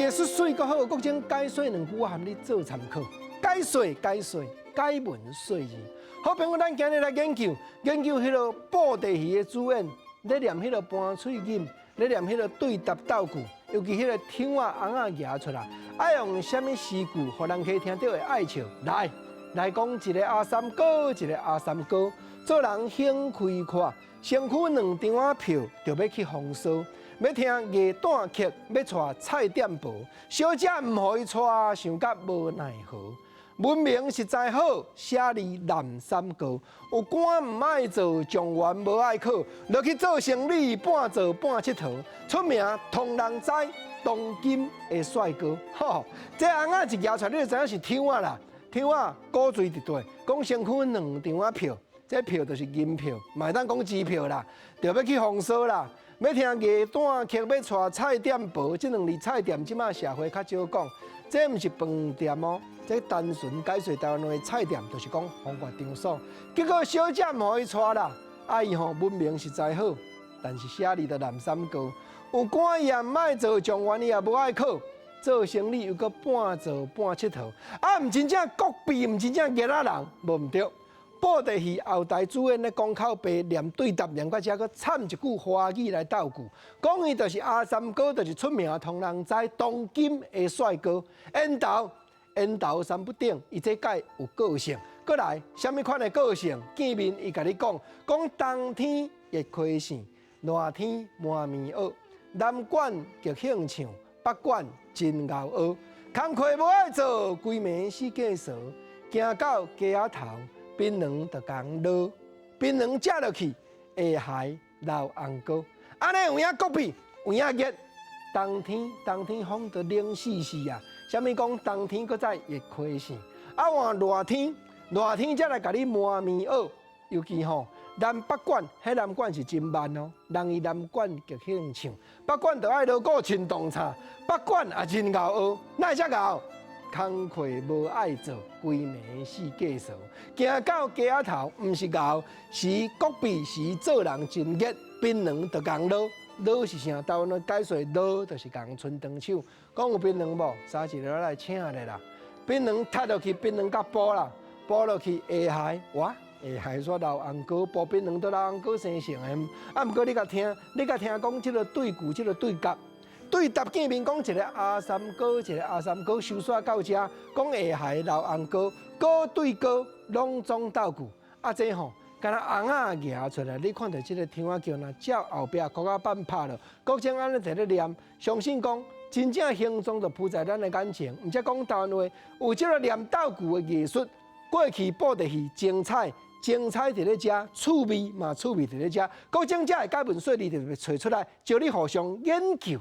艺术水阁好，国情解说两句，我含你做参考。解说，解文说字。好朋友，咱今日来研究迄个布袋戏的主演，咧念迄个搬喙音，咧念迄个对答倒句，尤其迄个听啊红啊夹出来，爱用什么诗句，互人可以听到会爱笑。来讲一个阿三哥，一个阿三哥，做人兴开阔，身躯2张啊票，就要去红烧。要听夜短剧，要带菜点薄，小姐唔互伊带，想甲无奈何。文明实在好，写字难三高。有官唔爱做，状元无爱考，落去做生理，半做半佚佗。出名通人知，当今的帅哥。这红仔一夹出来，你就知影是抽啊啦。抽啊，古锥一对，讲身躯2张啊票，这票就是银票，嘛当讲支票啦，就要去红烧啦。要听夜短剧，要带菜点薄，这2字菜店即马社会较少讲，这毋是饭店哦。这单纯解说台湾的菜店，就是讲风月场所。结果小姐唔互伊带啦，伊吼文明实在好，但是写字就难三高。有官伊也唔爱做，状元伊也无爱考，做生理又搁半做半佚佗，毋真正国币，毋真正热仔人，无毋对。布袋戏后台主演咧讲口白，念对答，念到遮，搁掺一句花语来斗句，讲伊就是阿三哥，就是出名通人知，当今的帅哥，烟头三不顶，伊这届有个性。过来，什么款的个性？见面伊甲你讲，冬天热亏线，热天满面蚵，南管极兴唱，北管真熬蚵。工课无爱做，规暝死计数，行到街仔头，槟榔就讲落，槟榔食落去会害老红膏。安尼有影国比，有影热。冬天风就冷死死啊！啥物讲冬天搁再热亏线，换热天才来甲你满面蚵。尤其吼，南北管，迄南管是真慢哦，人伊南管极兴唱，北管就爱落个青冻茶，北管也真熬蚵，哪会遮熬？工课无爱做，规暝死计数，行到街仔头，毋是熬，是国比，是做人真热，槟榔就讲落。落是啥？台湾的解说落就是讲春长手，讲有槟榔无？三一来请咧啦。槟榔踢落去，槟榔甲剥啦，剥落去会害哇，会害煞老红膏，剥槟榔都老红膏生成的。毋过你甲听讲即个对句，即个对答，对答见面讲一个阿三哥，收煞到遮，讲会害老红膏，膏对膏拢总斗句，这吼。敢若红仔夹出来，你看到即个天仔桥，若照后壁国仔板拍了，国情安尼在咧念，相信讲真正形状就铺在咱的眼前。毋则讲台湾话，有即个念斗句的艺术，过去布袋戏精彩伫咧遮，趣味伫咧遮，国情才会解文说字就找出来，叫你互相研究。